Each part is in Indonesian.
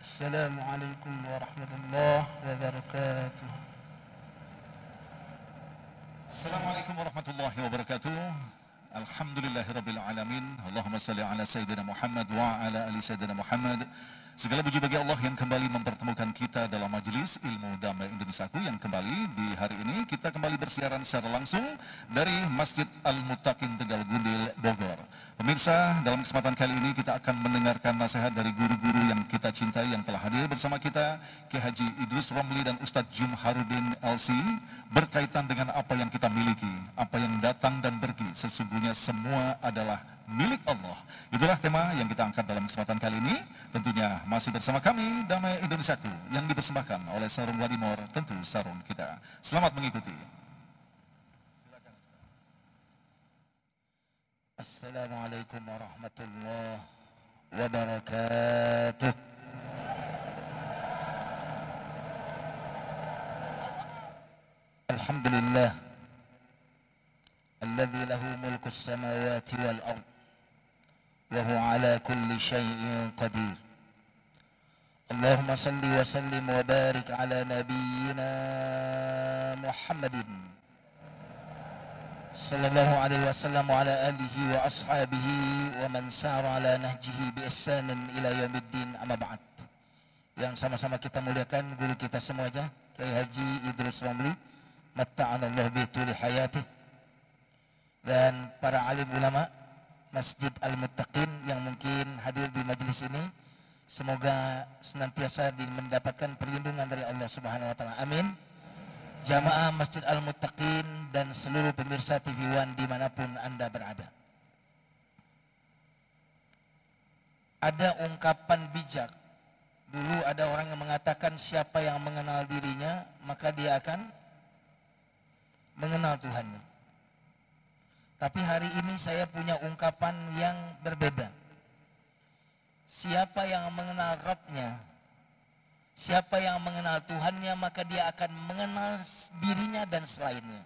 Assalamualaikum warahmatullahi wabarakatuh. Assalamualaikum warahmatullahi wabarakatuh. Alhamdulillahirabbil alamin. Allahumma shalli ala sayyidina Muhammad wa ala ali sayyidina Muhammad. Segala puji bagi Allah yang kembali mempertemukan kita dalam majelis Ilmu Damai Indonesiaku yang kembali di hari ini kita kembali bersiaran secara langsung dari Masjid Al-Muttaqin Tegal Gundil, Bogor. Pemirsa, dalam kesempatan kali ini kita akan mendengarkan nasihat dari guru-guru yang kita cintai yang telah hadir bersama kita, Ki Haji Idrus Romli dan Ustadz Jumharudin LC, berkaitan dengan apa yang kita miliki, apa yang datang dan pergi, sesungguhnya semua adalah milik Allah. Itulah tema yang kita angkat dalam kesempatan kali ini. Tentunya masih bersama kami Damai Indonesiaku yang dipersembahkan oleh Sarung Wadimor, tentu sarung kita. Selamat mengikuti. Silakan. Assalamualaikum warahmatullahi wabarakatuh. Alhamdulillah alladzi lahu mulku as-samawati wal ard wa huwa ala kulli syai'in qadir. Allahumma salli wa sallim wa barik ala nabiyyina Muhammadin sallallahu alaihi wasallam wa ala alihi wa ashabihi wa man sara ala nahjihi bi ihsanin ila yaumiddin, amma ba'd. Yang sama-sama kita muliakan guru kita semuanya, Kiai Haji Idrus Ramli, matta'anallahu bi tuli hayatih, dan para alim ulama Masjid Al-Muttaqin yang mungkin hadir di majelis ini. Semoga senantiasa mendapatkan perlindungan dari Allah Subhanahu wa taala. Amin. Jamaah Masjid Al-Muttaqin dan seluruh pemirsa TV One dimanapun Anda berada. Ada ungkapan bijak. Dulu ada orang yang mengatakan siapa yang mengenal dirinya, maka dia akan mengenal Tuhannya. Tapi hari ini saya punya ungkapan yang berbeda. Siapa yang mengenal Rabbnya, siapa yang mengenal Tuhannya, maka dia akan mengenal dirinya dan selainnya.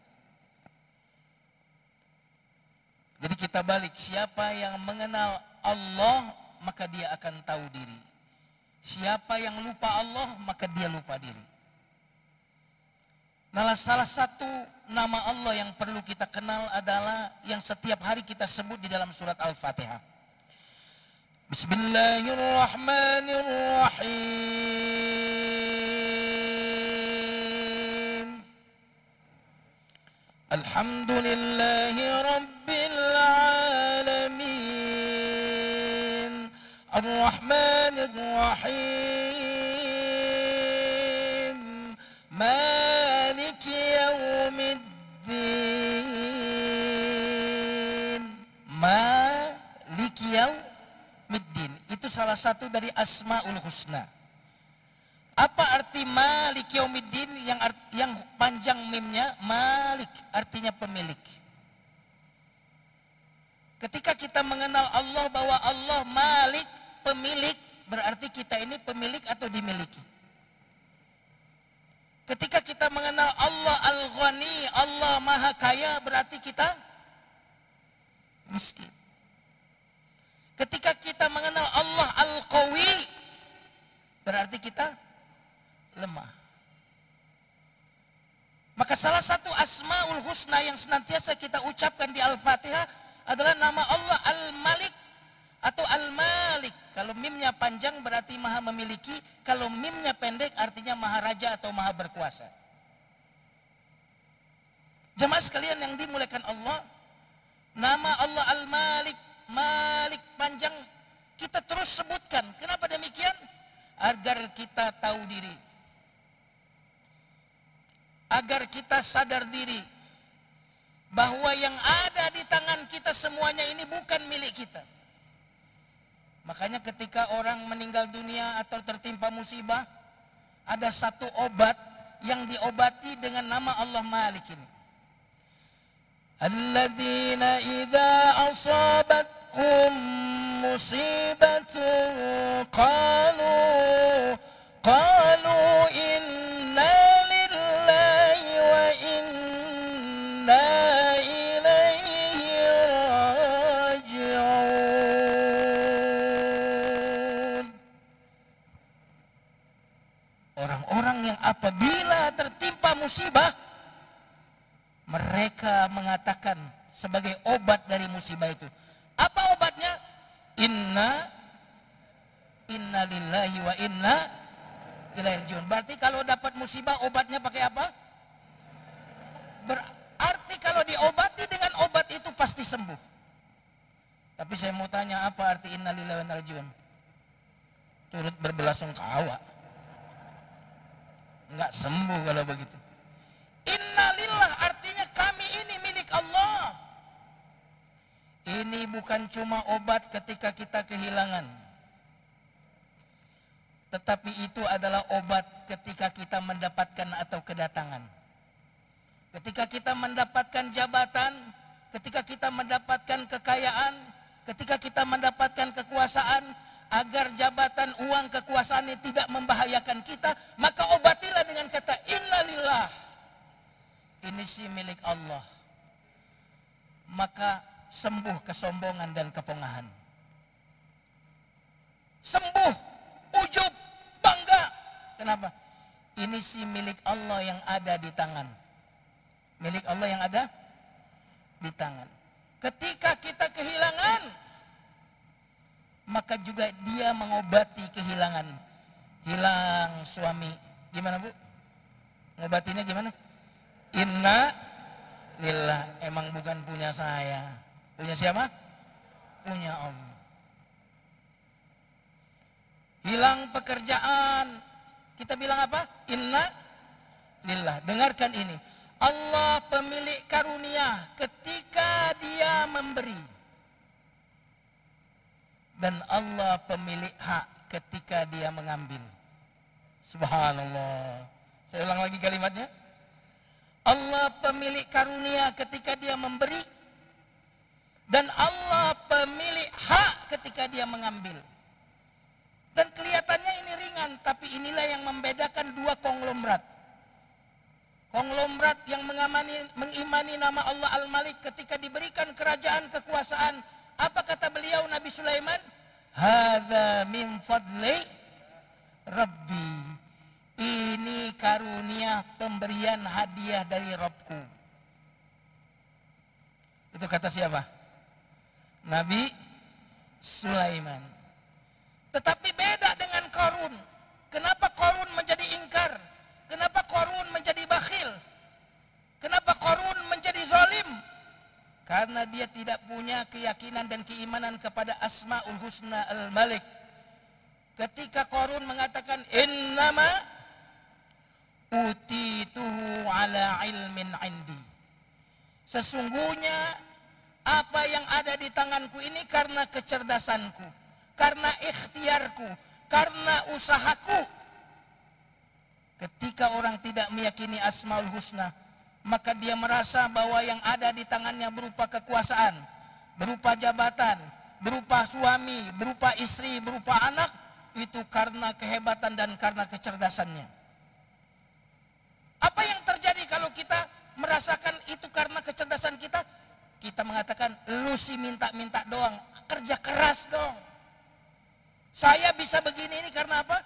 Jadi kita balik, siapa yang mengenal Allah, maka dia akan tahu diri. Siapa yang lupa Allah, maka dia lupa diri. Nah, salah satu nama Allah yang perlu kita kenal adalah yang setiap hari kita sebut di dalam surat Al-Fatihah. Bismillahirrahmanirrahim. Alhamdulillahi Rabbil Alamin. Ar-Rahmanir-Rahim. Maliki Yaumiddin. Maliki Yaumiddin. Itu salah satu dari Asmaul Husna. Apa arti Malik Yaumiddin? Yang panjang mimnya, Malik artinya pemilik. Ketika kita mengenal Allah bahwa Allah Malik, pemilik, berarti kita ini pemilik atau dimiliki. Ketika kita mengenal Allah Al-Ghani, Allah Maha Kaya, berarti kita miskin. Ketika kita mengenal Allah Al-Qawi, berarti kita lemah. Maka salah satu Asmaul Husna yang senantiasa kita ucapkan di Al-Fatihah adalah nama Allah Al-Malik atau Al-Malik. Kalau mimnya panjang berarti maha memiliki, kalau mimnya pendek artinya maha raja atau maha berkuasa. Jemaah sekalian yang dimuliakan Allah, nama Allah Al-Malik, Malik panjang, kita terus sebutkan. Kenapa demikian? Agar kita tahu diri, agar kita sadar diri bahwa yang ada di tangan kita semuanya ini bukan milik kita. Makanya ketika orang meninggal dunia atau tertimpa musibah, ada satu obat yang diobati dengan nama Allah Malik ini. Alladzina idza asabathum musibatun qalu inna lillahi wa inna ilaihi raji'un. Orang-orang yang apabila tertimpa musibah, mereka mengatakan sebagai obat dari musibah itu. Apa obatnya? Inna lillahi wa inna ilaihi raji'un. Berarti kalau dapat musibah obatnya pakai apa? Berarti kalau diobati dengan obat itu pasti sembuh. Tapi saya mau tanya, apa arti inna lillahi wa inna ilaihi raji'un? Turut berbelasungkawa. Enggak sembuh kalau begitu. Innalillah artinya kami ini milik Allah. Ini bukan cuma obat ketika kita kehilangan, tetapi itu adalah obat ketika kita mendapatkan atau kedatangan. Ketika kita mendapatkan jabatan, ketika kita mendapatkan kekayaan, ketika kita mendapatkan kekuasaan, agar jabatan, uang, kekuasaan ini tidak membahayakan kita, maka obatilah dengan kata innalillah. Ini sih milik Allah. Maka sembuh kesombongan dan kepongahan. Sembuh, ujub, bangga. Kenapa? Ini sih milik Allah yang ada di tangan. Milik Allah yang ada di tangan. Ketika kita kehilangan, maka juga dia mengobati kehilangan. Hilang suami, gimana Bu? Ngobatinya gimana? Inna lillah, emang bukan punya saya. Punya siapa? Punya Allah. Hilang pekerjaan, kita bilang apa? Inna lillah. Dengarkan ini, Allah pemilik karunia ketika dia memberi, dan Allah pemilik hak ketika dia mengambil. Subhanallah. Saya ulang lagi kalimatnya. Allah pemilik karunia ketika dia memberi, dan Allah pemilik hak ketika dia mengambil. Dan kelihatannya ini ringan, tapi inilah yang membedakan dua konglomerat. Konglomerat yang mengimani nama Allah Al-Malik ketika diberikan kerajaan, kekuasaan. Apa kata beliau Nabi Sulaiman? Hadza min fadli Rabbi. Ini karunia pemberian hadiah dari Rabbku. Itu kata siapa? Nabi Sulaiman. Tetapi beda dengan Qarun. Kenapa Qarun menjadi ingkar? Kenapa Qarun menjadi bakhil? Kenapa Qarun menjadi zalim? Karena dia tidak punya keyakinan dan keimanan kepada Asmaul Husna Al-Malik. Ketika Qarun mengatakan innama utituhu ala ilmin indi. Sesungguhnya apa yang ada di tanganku ini karena kecerdasanku, karena ikhtiarku, karena usahaku. Ketika orang tidak meyakini Asmaul Husna, maka dia merasa bahwa yang ada di tangannya berupa kekuasaan, berupa jabatan, berupa suami, berupa istri, berupa anak, itu karena kehebatan dan karena kecerdasannya. Apa yang terjadi kalau kita merasakan itu karena kecerdasan kita? Kita mengatakan, lu sih minta-minta doang, kerja keras dong. Saya bisa begini ini karena apa?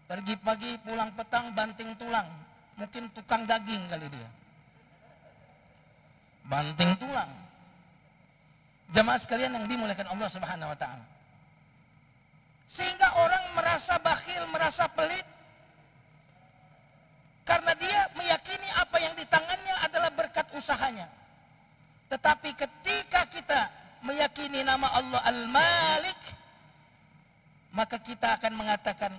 Pergi pagi, pulang petang, banting tulang. Mungkin tukang daging kali dia. Banting tulang. Jamaah sekalian yang dimuliakan Allah Subhanahu wa taala. Sehingga orang merasa bakhil, merasa pelit, karena dia meyakini apa yang di tangannya adalah berkat usahanya. Tetapi ketika kita meyakini nama Allah Al-Malik, maka kita akan mengatakan,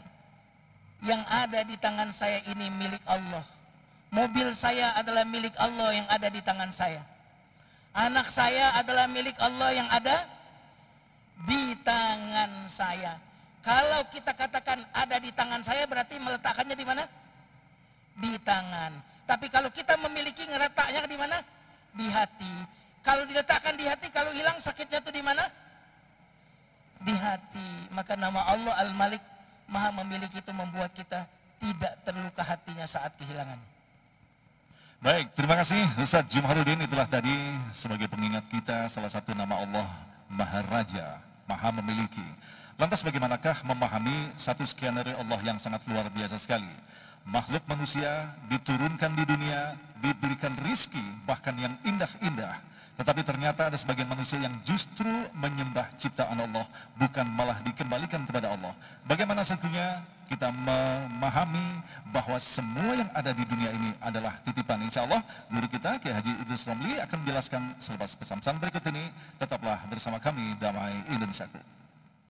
yang ada di tangan saya ini milik Allah. Mobil saya adalah milik Allah yang ada di tangan saya. Anak saya adalah milik Allah yang ada di tangan saya. Kalau kita katakan ada di tangan saya, berarti meletakkannya di mana? Di tangan. Tapi kalau kita memiliki, ngeletaknya di mana? Di hati. Kalau diletakkan di hati, kalau hilang sakitnya itu di mana? Di hati. Maka nama Allah Al-Malik, Maha memiliki, itu membuat kita tidak terluka hatinya saat kehilangan. Baik, terima kasih Ustaz Jumharuddin. Itulah tadi sebagai pengingat kita salah satu nama Allah Maharaja, Maha memiliki. Lantas bagaimanakah memahami satu skenario Allah yang sangat luar biasa sekali? Makhluk manusia diturunkan di dunia, diberikan rizki bahkan yang indah-indah. Tetapi ternyata ada sebagian manusia yang justru menyembah ciptaan Allah, bukan malah dikembalikan kepada Allah. Bagaimana satunya kita memahami bahwa semua yang ada di dunia ini adalah titipan. Insya Allah guru kita Kiai Haji Idrus Ramli akan menjelaskan selepas pesan-pesan berikut ini. Tetaplah bersama kami, Damai Indonesiaku.